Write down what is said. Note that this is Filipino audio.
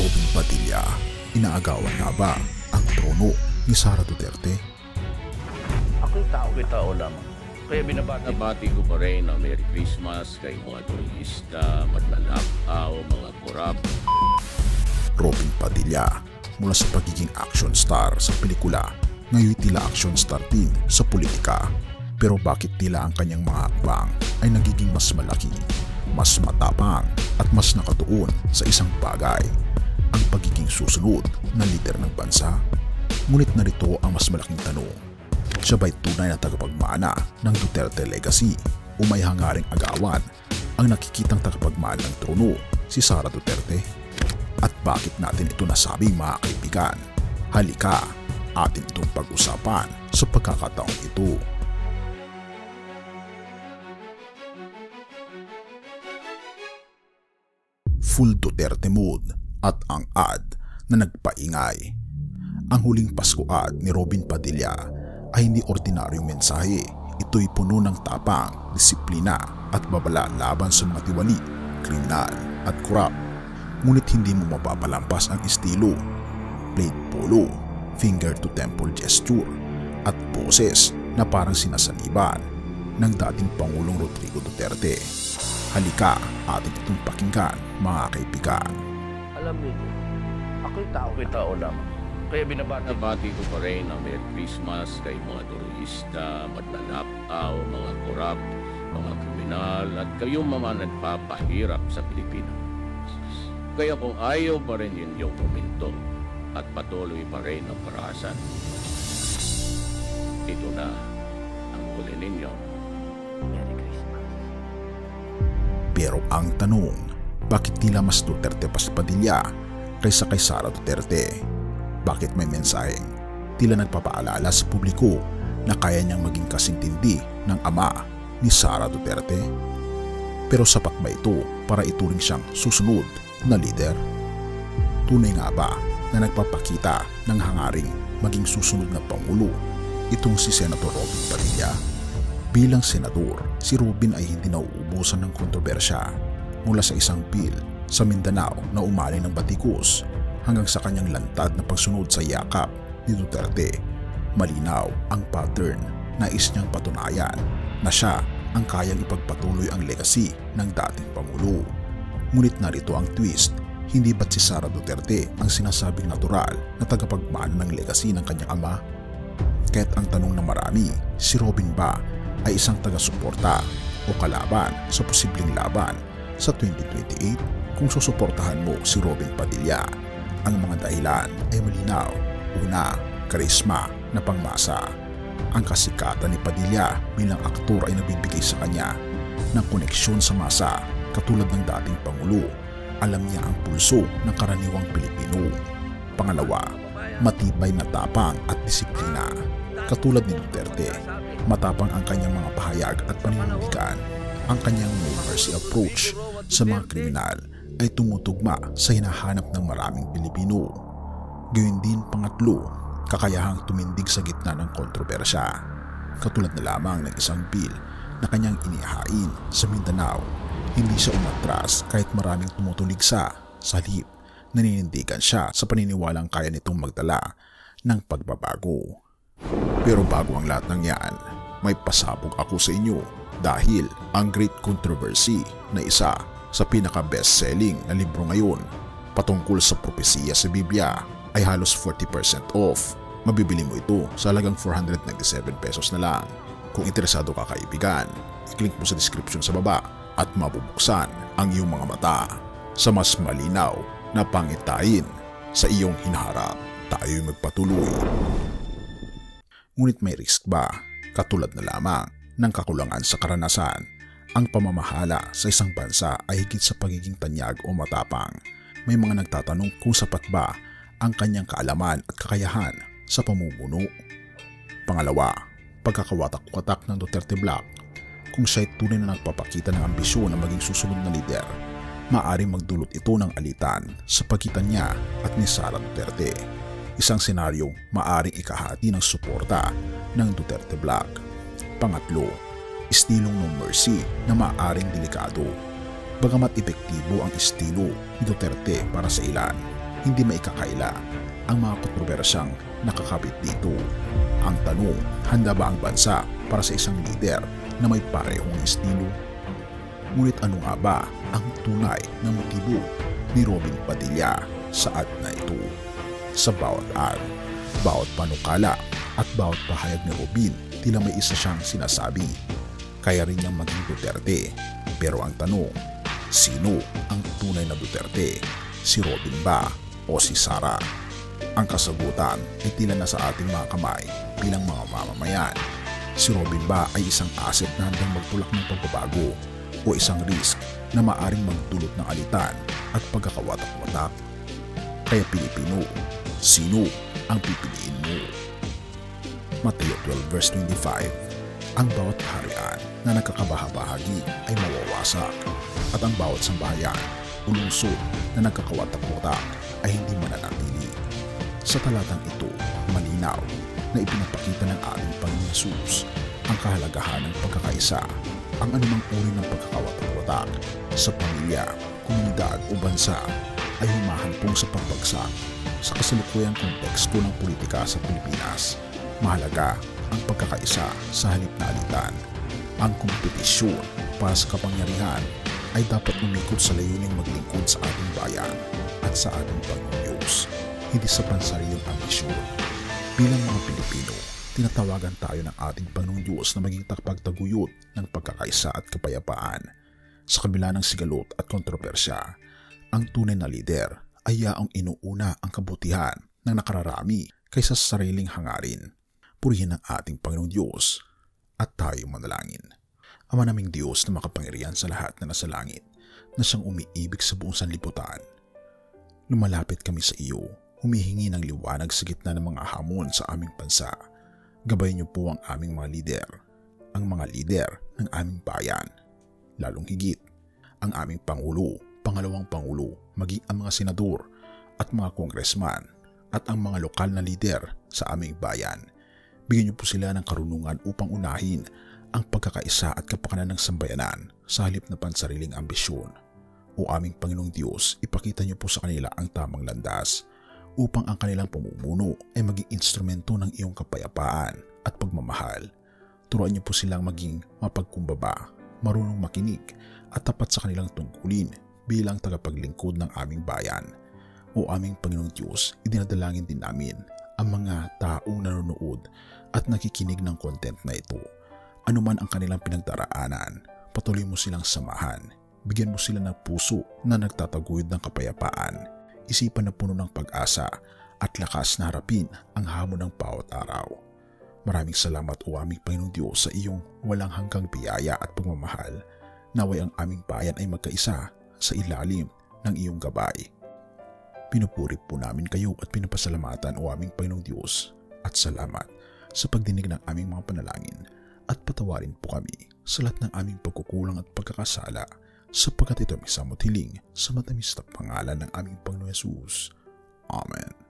Robin Padilla, inaagawan nga ba ang trono ni Sara Duterte? Ako'y tao lamang. Kaya binabati ko pa rin ang Merry Christmas kay mga turista, magnanakaw, mga korap. Robin Padilla, mula sa pagiging action star sa pelikula, ngayon tila action star din sa politika. Pero bakit tila ang kanyang mga hakbang ay nagiging mas malaki, mas matapang at mas nakatuon sa isang bagay, ang pagiging susunod na lider ng bansa? Ngunit narito ang mas malaking tanong. Siya ba'y tunay na tagapagmana ng Duterte legacy o may hangaring agawan ang nakikitang tagapagmana ng trono, si Sara Duterte? At bakit natin ito nasabing, mga kaibigan? Halika, atin itong pag-usapan sa pagkakataong ito. Full Duterte mood at ang ad na nagpaingay. Ang huling Pasko ad ni Robin Padilla ay hindi ordinaryong mensahe. Ito'y puno ng tapang, disiplina at babala laban sa mga tiwali, kriminal at korap. Ngunit hindi mo mapapalampas ang estilo, plate polo, finger to temple gesture at poses na parang sinasaniban ng dating Pangulong Rodrigo Duterte. Halika, atin itong pakinggan, mga kaibigan. Alam niyo, ako'y tao lamang. Kaya binabati ko pa rin ang Merry Christmas kay mga turista, magnanakaw, mga korap, mga kriminal at kayong mga nagpapahirap sa Pilipinas. Kaya kung ayaw pa rin yung komento at patuloy pa rin ang parasan, ito na ang huli ninyo. Merry Christmas. Pero ang tanong, bakit tila mas Duterte pa si Padilla kaysa kay Sara Duterte? Bakit may mensaheng tila nagpapaalala sa publiko na kaya niyang maging kasintindi ng ama ni Sara Duterte? Pero sapat ba ito para ituring siyang susunod na lider? Tunay nga ba na nagpapakita ng hangaring maging susunod na Pangulo itong si Senator Robin Padilla? Bilang senador, si Robin ay hindi nauubusan ng kontrobersya, mula sa isang bill sa Mindanao na umali ng batikos hanggang sa kanyang lantad na pagsunod sa yakap ni Duterte. Malinaw ang pattern. Nais niyang patunayan na siya ang kayang ipagpatuloy ang legacy ng dating Pangulo. Ngunit narito ang twist. Hindi ba't si Sara Duterte ang sinasabing natural na tagapagmana ng legacy ng kanyang ama? Kaya't ang tanong ng marami, si Robin ba ay isang taga-suporta o kalaban sa posibleng laban sa 2028 kung susuportahan mo si Robin Padilla? Ang mga dahilan ay malinaw. Una, karisma na pangmasa. Ang kasikatan ni Padilla bilang aktor ay nabibigay sa kanya ng koneksyon sa masa. Katulad ng dating Pangulo, alam niya ang pulso ng karaniwang Pilipino. Pangalawa, matibay na tapang at disiplina. Katulad ni Duterte, matapang ang kanyang mga pahayag at paninindigan. Ang kanyang no mercy approach sa mga kriminal ay tumutugma sa hinahanap ng maraming Pilipino. Gayun din pangatlo, kakayahang tumindig sa gitna ng kontrobersya. Katulad na lamang ng isang bill na kanyang inihain sa Mindanao, hindi siya umatras kahit maraming tumutuligsa. Sa halip, naninindigan siya sa paniniwalang kaya nitong magdala ng pagbabago. Pero bago ang lahat ng yan, may pasabog ako sa inyo dahil ang Great Controversy na isa sa pinaka-best-selling na libro ngayon patungkol sa propesiya sa Biblia ay halos 40% off. Mabibili mo ito sa halagang 497 pesos na lang. Kung interesado ka, kaibigan, i-click mo sa description sa baba at mabubuksan ang iyong mga mata sa mas malinaw na pangitain sa iyong hinaharap. Tayo'y magpatuloy. Ngunit may risk ba? Katulad na lamang ng kakulangan sa karanasan, ang pamamahala sa isang bansa ay higit sa pagiging tanyag o matapang. May mga nagtatanong kung sapat ba ang kanyang kaalaman at kakayahan sa pamumuno. Pangalawa, pagkakawatak-watak ng Duterte Black. Kung siya'y tunay na nagpapakita ng ambisyon na maging susunod na lider, maaaring magdulot ito ng alitan sa pagitan niya at ni Sara Duterte. Isang senaryong maaaring ikahati ng suporta ng Duterte Black. Pangatlo, estilong no mercy na maaaring delikado. Bagamat epektibo ang estilo ni Duterte para sa ilan, hindi maikakaila ang mga kontrobersyang nakakabit dito. Ang tanong, handa ba ang bansa para sa isang lider na may parehong estilo? Ngunit ano nga ba ang tunay na motibo ni Robin Padilla sa ad na ito? Sa bawat ad, bawat panukala at bawat pahayag ni Robin, tila may isa siyang sinasabi. Kaya rin niyang maging Duterte. Pero ang tanong, sino ang tunay na Duterte? Si Robin ba o si Sara? Ang kasagutan ay tila nasa ating mga kamay bilang mga mamamayan. Si Robin ba ay isang asset na handang magtulak ng pagbabago o isang risk na maaring magdulot ng alitan at pagkakawatak-watak? Kaya Pilipino, sino ang pipiliin mo? Mateo 12 verse 25, ang bawat harian na nagkakabahabahagi ay mawawasak at ang bawat sambahayan o lungsod na nagkakawatak-watak ay hindi mananatili. Sa talatang ito, malinaw na ipinapakita ng ating Panginoong Hesus ang kahalagahan ng pagkakaisa. Ang anumang uri ng pagkakawatak-watak sa pamilya, komunidad o bansa ay humahampong sa pagbagsak. Sa kasalukuyang konteksto ng politika sa Pilipinas, mahalaga ang pagkakaisa sa halip na alitan. Ang kompetisyon para sa kapangyarihan ay dapat umikot sa layuning maglingkod sa ating bayan at sa ating Panginoong Diyos, hindi sa pansariling ambisyon. Bilang mga Pilipino, tinatawagan tayo ng ating Panginoong Diyos na maging takpagtaguyod ng pagkakaisa at kapayapaan. Sa kabila ng sigalot at kontrobersya, ang tunay na lider ay yaong inuuna ang kabutihan ng nakararami kaysa sa sariling hangarin. Purihin ang ating Panginoong Diyos at tayo manalangin. Ama naming Diyos na makapangyarihan sa lahat na nasa langit, na siyang umiibig sa buong sanlibutan. Lumalapit kami sa iyo, humihingi ng liwanag sa gitna ng mga hamon sa aming bansa. Gabayan niyo po ang aming mga lider, ang mga lider ng aming bayan. Lalong higit, ang aming Pangulo, Pangalawang Pangulo, maging ang mga senador at mga kongresman at ang mga lokal na lider sa aming bayan. Bigyan niyo po sila ng karunungan upang unahin ang pagkakaisa at kapakanan ng sambayanan sa halip na pansariling ambisyon. O aming Panginoong Diyos, ipakita niyo po sa kanila ang tamang landas upang ang kanilang pamumuno ay maging instrumento ng iyong kapayapaan at pagmamahal. Turuan niyo po silang maging mapagkumbaba, marunong makinig at tapat sa kanilang tungkulin bilang tagapaglingkod ng aming bayan. O aming Panginoong Diyos, idinadalangin din namin ang mga taong nanonood at nakikinig ng content na ito. Ano man ang kanilang pinagdaraanan, patuloy mo silang samahan. Bigyan mo sila ng puso na nagtataguyod ng kapayapaan, isipan na puno ng pag-asa at lakas na harapin ang hamon ng bawat araw. Maraming salamat o aming Panginoong Diyos sa iyong walang hanggang biyaya at pagmamahal. Naway ang aming bayan ay magkaisa sa ilalim ng iyong gabay. Pinupuri po namin kayo at pinapasalamatan o aming Panginoong Diyos at salamat sa pagdinig ng aming mga panalangin at patawarin po kami sa lahat ng aming pagkukulang at pagkakasala sapagkat ito may samot hiling sa matamis na pangalan ng aming Panginoong Hesus. Amen.